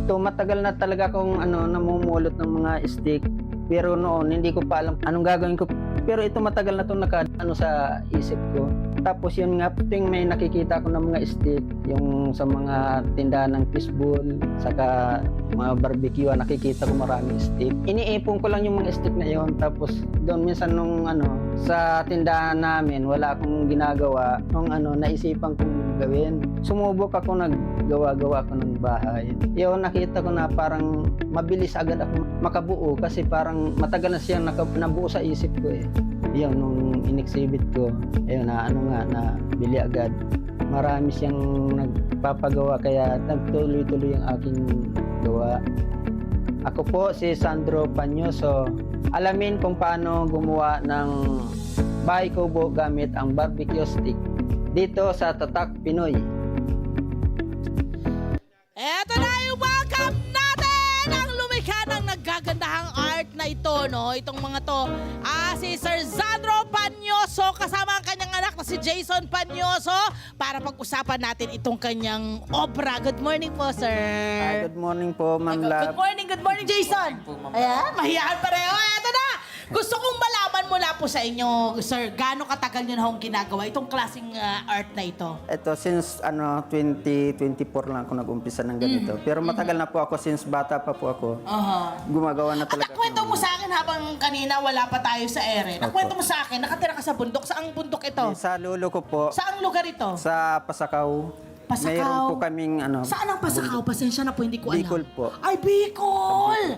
So matagal na talaga akong namumulot ng mga stick. Pero noon hindi ko pa alam anong gagawin ko. Pero ito matagal na itong sa isip ko. Tapos yun nga, tuwing may nakikita ko ng mga stick, yung sa mga tindahan ng fishball, saka mga barbecue, nakikita ko maraming stick. Iniipon ko lang yung mga stick na yon. Tapos doon minsan nung sa tindahan namin, wala akong ginagawa. Nung naisipan kong gawin. Sumubok ako, naggawa-gawa ako ng bahay. Yun, nakita ko na parang mabilis agad ako makabuo kasi parang matagal na siyang nabuo sa isip ko eh. Yun, nung in-exhibit ko, ayun na bili agad. Marami siyang nagpapagawa kaya nagtuloy-tuloy ang aking gawa. Ako po si Sandro Panyoso. Alamin kung paano gumawa ng bahay kubo gamit ang barbecue stick dito sa Tatak Pinoy. Eto na yung welcome natin ang lumikha ng naggagandahang art na ito, no? Itong mga to, si Sir Sandro Panyoso kasama ang kanyang anak na si Jason Panyoso para pag-usapan natin itong kanyang obra. Good morning po, sir. Good morning po, Ma'am Lab. Good morning, Jason. Ayan, mahiyahan pareho. Eto na! Gusto kong malaman mula po sa inyo, sir, gaano katagal nyo na akong ginagawa itong klaseng art na ito? Ito, since 2024 lang ako nag-umpisa ng ganito. Pero matagal na po ako, since bata pa po ako. Gumagawa na At talaga. nakwento mo sa akin habang kanina wala pa tayo sa ere. Nakwento mo sa akin, nakatira ka sa bundok. Saang bundok ito? Sa lolo ko po, Saang lugar ito? sa Pasakaw. Pasakaw. Mayroon po kaming Saan ang Pasakaw? Pasensya na po, hindi ko alam. Bicol po. Ay, Bicol!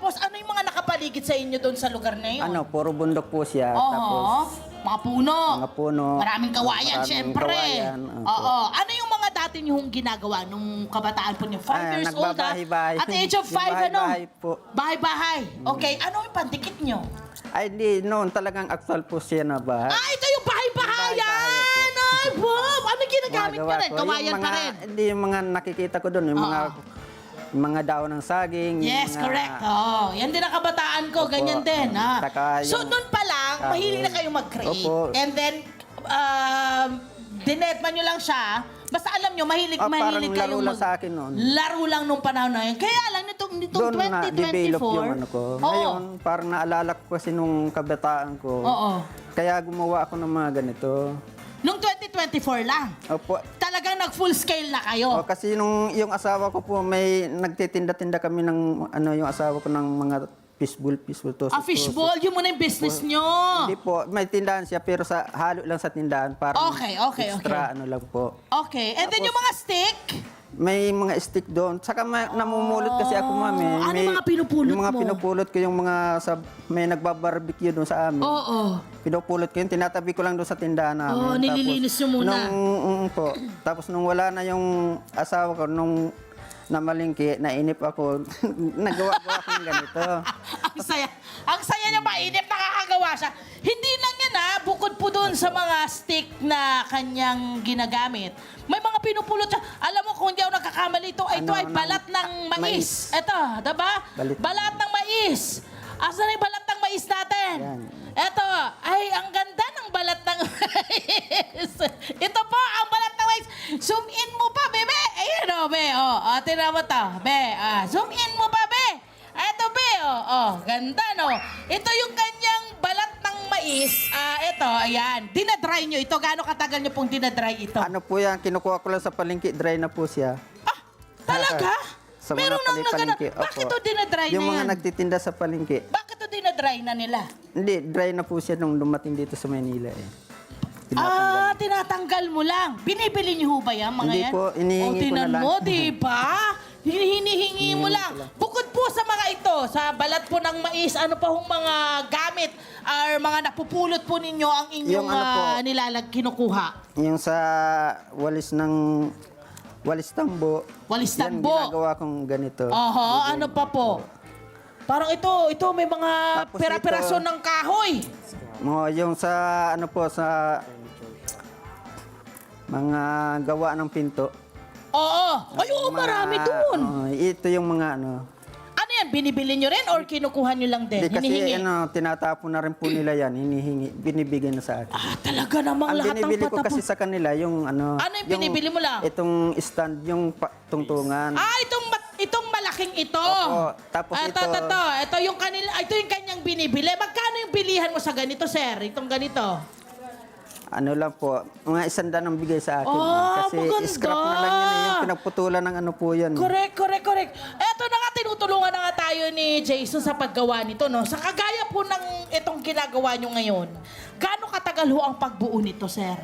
Tapos ano yung mga nakapaligid sa inyo doon sa lugar na yun? puro bundok po siya. Tapos, mga puno. mga puno. Maraming kawayan, Maraming syempre. kawayan, Oo. Ano yung mga dati niyong ginagawa nung kabataan po niyo? 5 years old, nagbabahay-bahay. At the age of 5, Bahay-bahay po. Bahay-bahay. Okay. Ano yung pandikit niyo? Ay, di, noon talagang actual po siya na bahay. Ito yung bahay-bahayan! Bahay-bahay Ay, Bob! Ano ginagamit Gumagawa pa rin? ko. Kawayan Yung pa rin? Hindi, yung mga nakikita ko doon, yung mga daon ng saging. Yes, mga, correct. Yan din ang kabataan ko. Opo. Ganyan din. Saka So, yung noon pa lang, kahoy. mahilig na kayong mag-create. Opo. And then, dinetman nyo lang siya. Basta alam nyo, mahilig parang laro kayong lang sa akin noon. Laro lang nung panahon na yun. Kaya lang, nitong Doon na-develop 2024. yung ko. Oo. Ngayon, parang naalala ko kasi nung kabataan ko. Oo. Kaya gumawa ako ng mga ganito. Nung 2024 lang. Opo. Talagang nag-full scale na kayo. Kasi yung asawa ko po, may nagtitinda-tinda kami ng, yung asawa ko ng mga fishball to. Fishball, yun muna yung business nyo. Hindi po, may tindahan siya pero halo lang sa tindahan para Okay. extra lang po. Okay. And then yung mga stick, May mga stick doon. Saka namumulot kasi ako, mami. Ano yung mga pinupulot yung mga mo? pinupulot ko, yung mga may nagbabarbecue doon sa amin. oo. Pinupulot ko yun, tinatabi ko lang doon sa tindahan namin. Nililinis nyo muna. Tapos nung wala na yung asawa ko, nung namalingki, nainip ako, nagawa-gawa ko ng ganito. Ang saya. Ang saya niya mainip, nakakagawa siya. Hindi lang yan bukod po doon sa mga stick na kanyang ginagamit. May mga pinupulot siya. Alam mo kung hindi ako nagkakamali, ito ay balat ng mais. Ito, diba? Balat ng mais. Asan na yung balat ng mais natin? Yan. Ito, ay ang ganda ng balat ng mais. Ito po, ang balat ng mais. Zoom in mo pa, bebe. Ayan o, be. Tira mo to. Be, zoom in mo pa, be. Ito, be. Ganda, no? Ito yung kanyang balat ng mais. Ito, ayan. Dinadry nyo ito. Gaano katagal nyo pong dinadry ito? Ano po yan, kinukuha ko lang sa palengke, dry na po siya. Talaga? Sa mga Meron nang palengke. Bakit ito dinadry na Yung mga yan? nagtitinda sa palengke. Bakit ito dinadry na nila? Hindi, dry na po siya nung dumating dito sa Manila eh. Tinatanggal mo lang. Binibili niyo ho ba yan, mga Hindi yan? po, hinihingi ko na Tinan lang. mo, di ba? Hinihingi mo lang. Bukod po sa mga ito, sa balat po ng mais, ano pa hong mga gamit or mga napupulot po ninyo ang inyong Yung kinukuha? Yung sa walis tambo. Walis Yan, tambo. ginagawa kong ganito. Ano pa po? Parang ito may mga Tapos pera-perason ito- ng kahoy. Yung sa sa mga gawa ng pinto. Ay, oo, marami doon. Ito yung mga Ano yan, binibili nyo rin or kinukuha nyo lang din? Hindi kasi Hinihingi? tinatapon na rin po nila yan, hinihingi, binibigyan na sa akin. Talaga namang Ang lahat ng binibili ko patapon. kasi sa kanila yung Ano yung binibili mo lang? Itong stand, yung tungtungan. Itong malaking ito. Opo. Tapos Ito yung ito yung kanyang binibili. Magkano yung bilihan mo sa ganito, sir? Itong ganito. ano lang po, mga 100 ang bigay sa akin. Ah, Kasi maganda. scrap na lang yan eh, yung pinagputulan ng ano po yan. Correct. Eto na nga, tinutulungan na nga tayo ni Jason sa paggawa nito, no? Sa kagaya po ng itong ginagawa nyo ngayon, gaano katagal ho ang pagbuo nito, sir?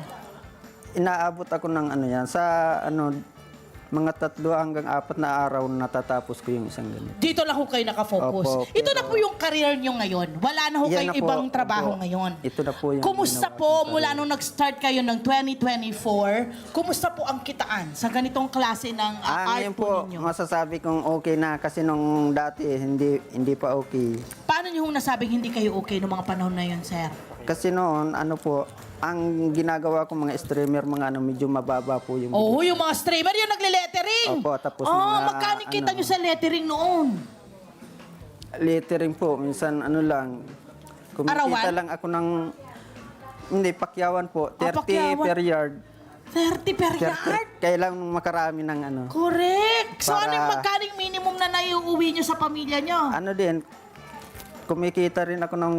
Inaabot ako ng ano yan, sa ano, mga 3 hanggang 4 na araw natatapos ko yung isang ganito. Dito lang ho kayo nakafocus. Opo, Ito na pero- po yung career nyo ngayon. Wala na ho Yan kayong na po, ibang trabaho opo. ngayon. Ito na po yung Kumusta ginawa po kong mula career. nung nag-start kayo ng 2024? Kumusta po ang kitaan sa ganitong klase ng art Ngayon po po, ninyo? masasabi kong okay na kasi nung dati hindi pa okay. Paano nyo ho nasabing hindi kayo okay noong mga panahon na yun, sir? Kasi noon, ano po, ang ginagawa ko mga streamer, mga ano, medyo mababa po yung Oo, yung mga streamer, yung nagle-lettering. Opo, tapos mga, mga, magkano kita ano, nyo sa lettering noon? lettering po. Minsan ano lang, kumikita Arawan? lang ako ng, hindi, pakyawan po, 30 pakyawan. per yard. 30 per yard? Kailangan makarami ng ano. Correct. So, Para- anong magkaning minimum na naiuwi nyo sa pamilya nyo? Ano din, kumikita rin ako ng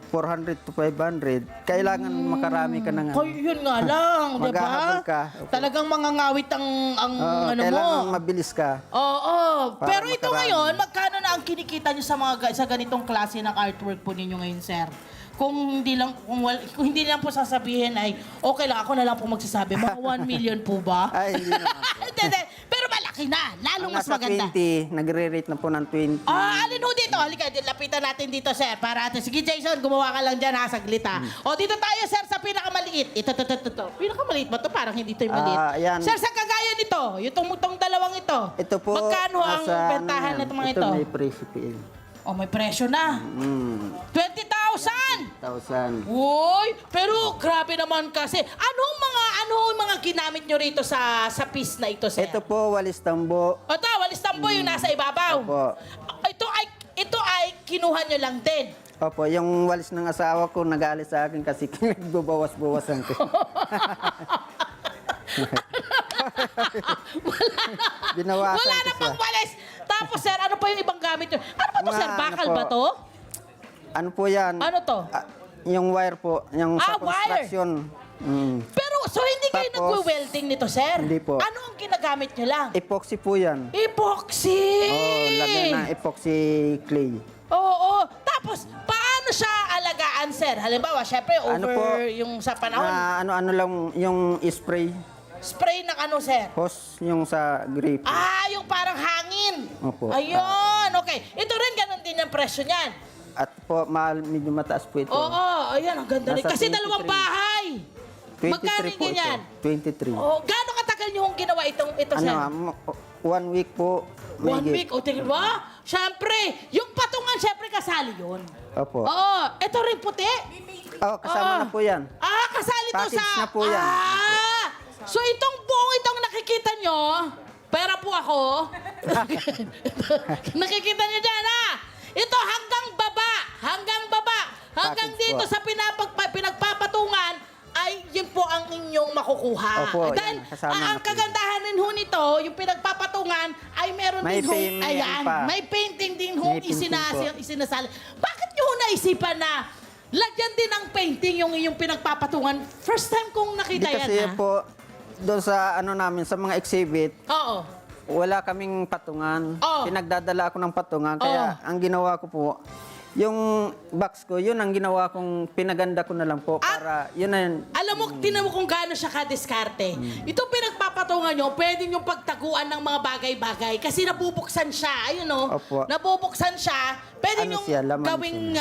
400 to 500. Kailangan makarami ka ng ano. Hoy, yun nga lang, di ba? Maghahabol ka. Talagang mangangawit ang Oo, ano mo. kailangan mabilis ka. Oo. Para Pero ito makarami. ngayon, magkano na ang kinikita nyo sa ganitong klase ng artwork po ninyo ngayon, sir? Kung hindi lang po sasabihin ay okay lang, ako na lang po magsasabi, mga 1 million po ba? Ay, hindi naman. Hindi. Pero malaki na, lalong mas Nasa maganda. 20, nagre-rate na po ng 20. Alin ho dito? Halika, lapitan natin dito, sir. Para atin. Sige, Jason, gumawa ka lang dyan, ha, saglit, ha. O, dito tayo, sir, sa pinakamaliit. Ito. Pinakamaliit ba to? Parang hindi to yung maliit. Ayan. Sir, sa kagaya nito, itong dalawang ito. Ito po, Magkano ang nasa, bentahan ano yan, nito mga ito? ito? May presyo po yun. Oh, may presyo na. 20,000! 1,000. Uy, pero grabe naman kasi. Anong mga ginamit nyo rito sa piece na ito, sir? Ito po, walis tambo. Ito, walis tambo yung nasa ibabaw. Opo. Ito ay kinuha nyo lang din. Opo, yung walis ng asawa ko nagalit sa akin kasi nagbabawas-bawasan ko. Binawasan Wala ko na siya. pang walis. Tapos, sir, ano pa yung ibang gamit nyo? Ano ba to, Mga sir? ano Bakal po. ba to? Ano po yan? Ano to? Yung wire po, yung sa Wire. construction. Pero, so hindi kayo Tapos, nagwe-welding nito, sir? hindi po. Ano ang ginagamit nyo lang? Epoxy po yan. Epoxy! Oh, lagyan ng epoxy clay. Oo. Tapos, paano siya alagaan, sir? Halimbawa, syempre, Ano over po? yung sa panahon. Na ano lang, yung spray. Spray ng ano, sir? Hose, yung sa grape. Yung parang hangin. Opo. Ayun, okay. Ito rin, ganun din ang presyo niyan. At po, medyo mataas po ito. Oo, ayan, ang ganda rin. Nasa Kasi 23. dalawang bahay. 23 Magkano po ganyan? ito. 23. Oh, gaano katagal niyo kung ginawa ito, Ano, sir? 1 week po. 1 mahigit. week, o tingin mo? Siyempre, yung patungan, siyempre kasali yun. Opo. Oo, ito rin puti. Kasama na po yan. Kasali to Package sa... na po yan. So itong buong itong nakikita nyo, pera po ako. Nakikita nyo dyan, ha? Ito hanggang baba, hanggang Package dito po. sa pinagpapatungan, ay yun po ang inyong makukuha. Opo, Dahil yan, kasama na ang po kagandahan rin ho nito, yung pinagpapatungan, ay meron May din ho, may ayan, ano pa. may painting din ho May painting po. isinasali. Bakit nyo ho naisipan na lagyan din ng painting yung inyong pinagpapatungan? First time kong Di nakita yan, kasi ha? po, doon sa ano namin, sa mga exhibit, Oo. wala kaming patungan. Oh. Pinagdadala ako ng patungan. Kaya ang ginawa ko po, yung box ko, yun ang ginawa kong pinaganda ko na lang po para yun na yun. Alam mo, tinan mo kung gaano siya kadiskarte. Itong pinagpapatungan nyo, pwede nyo pagtaguan ng mga bagay-bagay kasi nabubuksan siya. Ayun o, Opo. nabubuksan siya. Pwede Ano nyo siya, laman gawing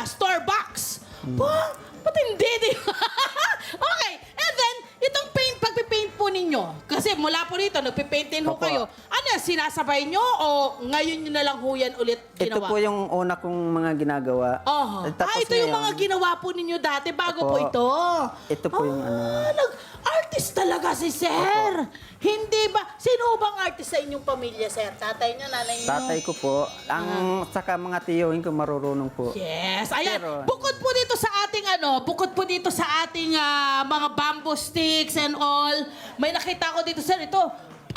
store box. Ba't hindi, di ba? Okay, and then, itong pagpipaint po ninyo, kasi mula po rito, nagpipaint din ho Opo. kayo. Ano yan, sinasabay nyo o ngayon nyo na lang ho yan ulit Ito ginawa? po yung una kong mga ginagawa. Tapos ito yung mga ginawa po ninyo dati bago po Opo. ito. Ito po yung ano. Nag-artist talaga si Sir. Hindi ba? Sino bang artist sa inyong pamilya, Sir? Tatay niyo, nanay niyo? Tatay ko po, ang saka mga tiyohin ko marurunong po. Yes. Ayan, Pero- bukod po dito sa ating mga bamboo sticks and all, may nakita ko dito, Sir, ito,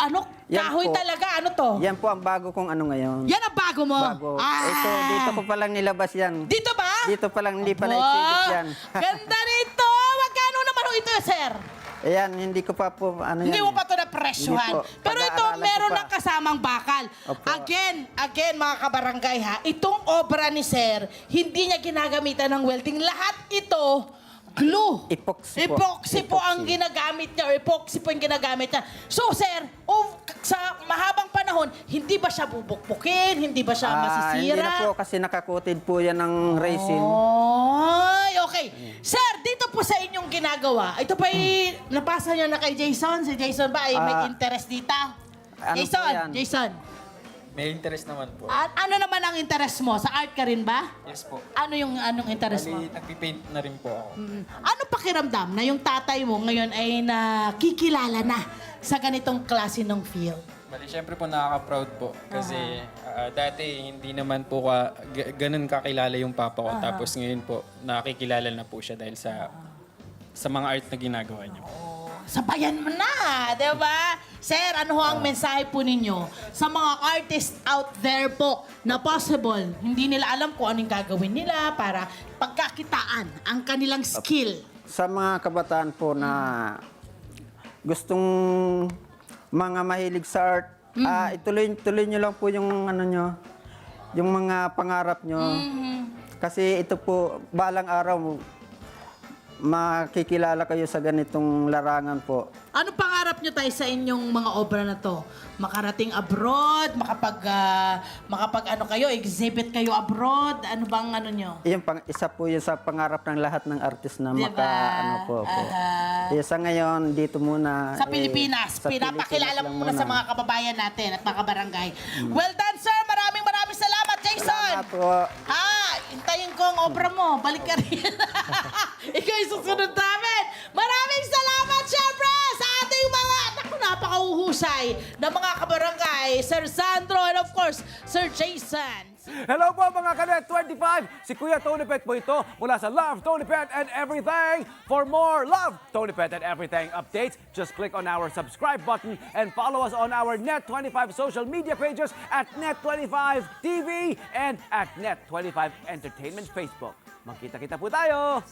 ano, Yan kahoy po. talaga. Ano to? Yan po ang bago kong ano ngayon. Yan ang bago mo? Bago. Ah. Ito, dito ko palang nilabas yan. Dito ba? Dito palang, hindi pa na-exhibit yan. Ganda nito. Magkano naman ho ito, sir? Ayan, hindi ko pa po, ano Hindi yan. mo pa ito napresyuhan. Hindi po. Pero ito, Pag-aaralan ko meron pa. ng kasamang bakal. Opo. Again, mga kabarangay ha, itong obra ni sir, hindi niya ginagamitan ng welding. Lahat ito, glue. Epoxy po. Epoxy po ang Epoxy. ginagamit niya. Epoxy po ang ginagamit niya. So, sir, sa mahabang panahon, hindi ba siya bubukbukin? Hindi ba siya Hindi masisira? na po kasi nakakutid po yan ng resin. Ay, okay. Sir, dito po sa inyong ginagawa, ito pa napasa niyo na kay Jason. Si Jason ba ay may Ah, interest dito? ano po Jason, yan? Jason. May interest naman po. Ano naman ang interest mo? Sa art ka rin ba? Yes po. Ano yung anong interest mo? Bali, nagpipaint na rin po ako. Ano pakiramdam na yung tatay mo ngayon ay nakikilala na sa ganitong klase ng field? Bali, syempre po nakaka-proud po. Kasi dati hindi naman po ganun kakilala yung papa ko. Tapos ngayon po nakikilala na po siya dahil sa mga art na ginagawa niya. Sabayan mo na, di ba? Sir, ano ho ang mensahe po ninyo sa mga artists out there po na possible, hindi nila alam kung anong gagawin nila para pagkakitaan ang kanilang skill. Sa mga kabataan po na gustong mga mahilig sa art, ituloy nyo lang po yung ano nyo, yung mga pangarap nyo. Kasi ito po, balang araw, makikilala kayo sa ganitong larangan po. Ano pangarap nyo tayo sa inyong mga obra na to? Makarating abroad, makapag ano kayo, exhibit kayo abroad, ano bang ano nyo? Yung isa po yun sa pangarap ng lahat ng artist na Diba? ano po. Kaya sa ngayon, dito muna. Sa Pilipinas. sa Pinapakilala Pilipinas mo muna sa mga kababayan natin at mga kabarangay. Well done, sir. Maraming salamat, Jason. Salamat po. Hintayin ko ang obra mo. Balik ka rin. Ikaw yung susunod namin. Maraming salamat, syempre, sa ating mga, napakauhusay na mga kabarangay, Sir Sandro and of course, Sir Jason. Hello po mga Kanet 25! Si Kuya Tony Pet po ito mula sa Love, Tony Pet and Everything. For more Love, Tony Pet and Everything updates, just click on our subscribe button and follow us on our Net25 social media pages at Net25 TV and at Net25 Entertainment Facebook. Magkita-kita po tayo!